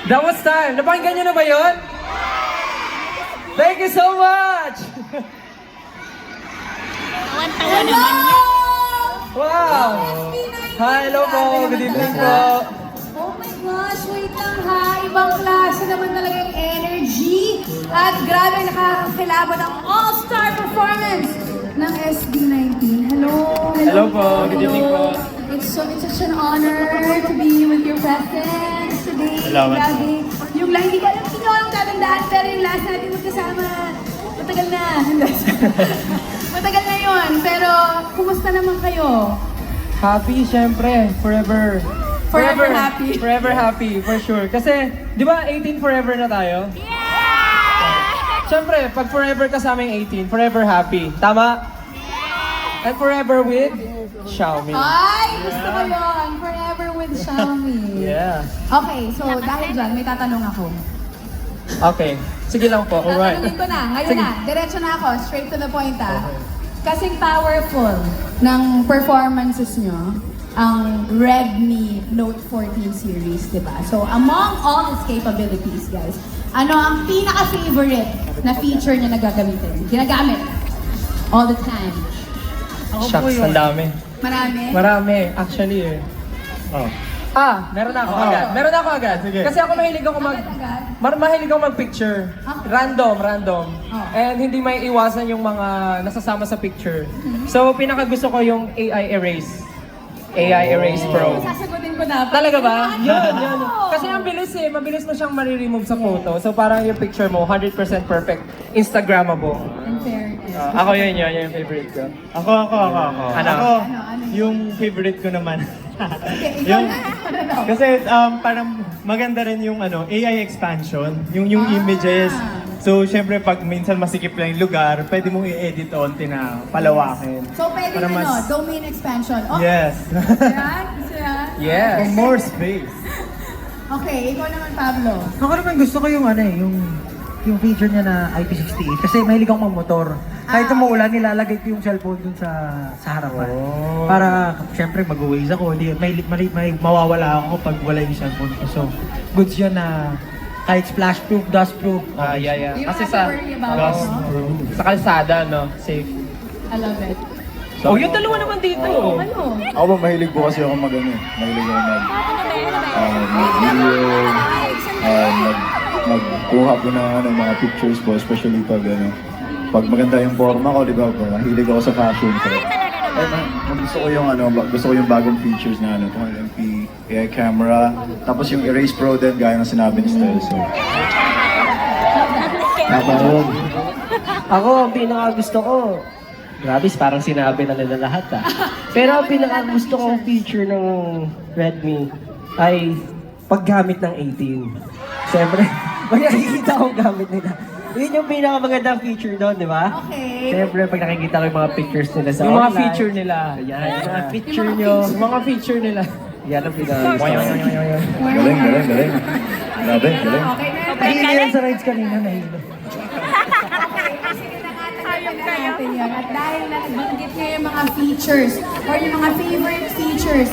That was time. Napakinggan nyo na ba yun? Thank you so much! Tawan-tawa naman niya. Wow! Hi, hello po. Good evening po. Oh my gosh, wait lang ha. Ibang klase naman talaga yung energy. At grabe nakakakilabot ang all-star performance ng SB19. Hello. Hello po. Good evening po. It's such an honor to be with your presence today. Salamat. Grabe. Yung lang, hindi ko alam tatandaan, pero yung last natin magkasama, matagal na. Matagal na yun. Pero, kumusta naman kayo? Happy, syempre. Forever. Forever happy. Forever happy, for sure. Kasi, di ba 18 forever na tayo? Syempre, pag forever ka sa aming 18, forever happy. Tama? And forever with Xiaomi. Ay, gusto ko yun. Forever with Xiaomi. Yeah. Okay, so dahil dyan, may tatanong ako. Okay. Sige lang po. Alright. Tatanungin ko na. Ngayon Sige. na. Diretso na ako. Straight to the point Kasing powerful ng performances nyo ang Redmi Note 14 series, di ba? So, among all its capabilities, guys, ano ang pinaka-favorite na feature niya na gagamitin? Ginagamit. All the time. Shucks, ang dami. Marami? Marami, actually eh. Oh. Meron na ako agad. Meron na ako agad. Sige. Kasi ako mahilig ako Agad-agad? mahilig ako mag-picture. Okay. Random. Oh. And hindi may iwasan yung mga nasasama sa picture. So, pinaka gusto ko yung AI Erase. AI Erase Pro. Sasagutin ko na. Talaga ba? Yun. Oo. Kasi ang bilis eh. Mabilis mo siyang mariremove sa photo. So, parang yung picture mo, 100% perfect. Instagrammable. In fairness. Ako yun yung favorite ko. Ako. Ano? Ako, Ano? yung favorite ko naman. Okay, ikaw yung, na. Ano? kasi parang maganda rin yung AI expansion, yung images. So, syempre, pag minsan masikip lang yung lugar, pwede mong i-edit onti na palawakin. So, pwede Para ano, domain expansion. Oh, Yes. yan? Gusto yan? Yes. For more space. Okay, ikaw naman, Pablo. Ako naman gusto ko yung yung feature niya na IP68 kasi mahilig akong magmotor. Kahit umuulan, nilalagay ko yung cellphone dun sa harapan. Oh. Para, syempre, mag-waze ako. Hindi, may mawawala ako pag wala yung cellphone ko. So, goods yun na kahit splash-proof, dust-proof. Yeah. You Kasi don't have to worry about it, no? sa kalsada, no? Safe. I love it. Oh, yung dalawa naman dito. Ano? Ako ba mahilig po kasi ako mahilig ako magkuha po ng mga pictures po, especially pag maganda yung forma ko, di ba? Mahilig ako sa fashion. So, gusto ko yung bagong features na 200MP AI camera, tapos yung Erase Pro din, gaya ng sinabi ni Stel. So, tama yun. Ako, ang pinaka-gusto ko, grabe, parang sinabi na nila lahat Pero ang pinaka-gusto kong feature ng Redmi ay paggamit ng 18. Siyempre, pag nakikita ko gamit nila. Yun yung pinakamagandang feature doon, di ba? Okay. Siyempre, pag nakikita ko yung mga pictures nila sa Yung mga online. feature nila. Yan, yung mga picture Yung mga nyo. Yung mga feature nila. Yan ang pinaka-gusto ko. Galing. Grabe, galing. Okay, Nahilo yan sa rides kanina, nahilo. sige na nga, tanggapin na natin yan. At dahil nabanggit niya yung mga features or yung mga favorite features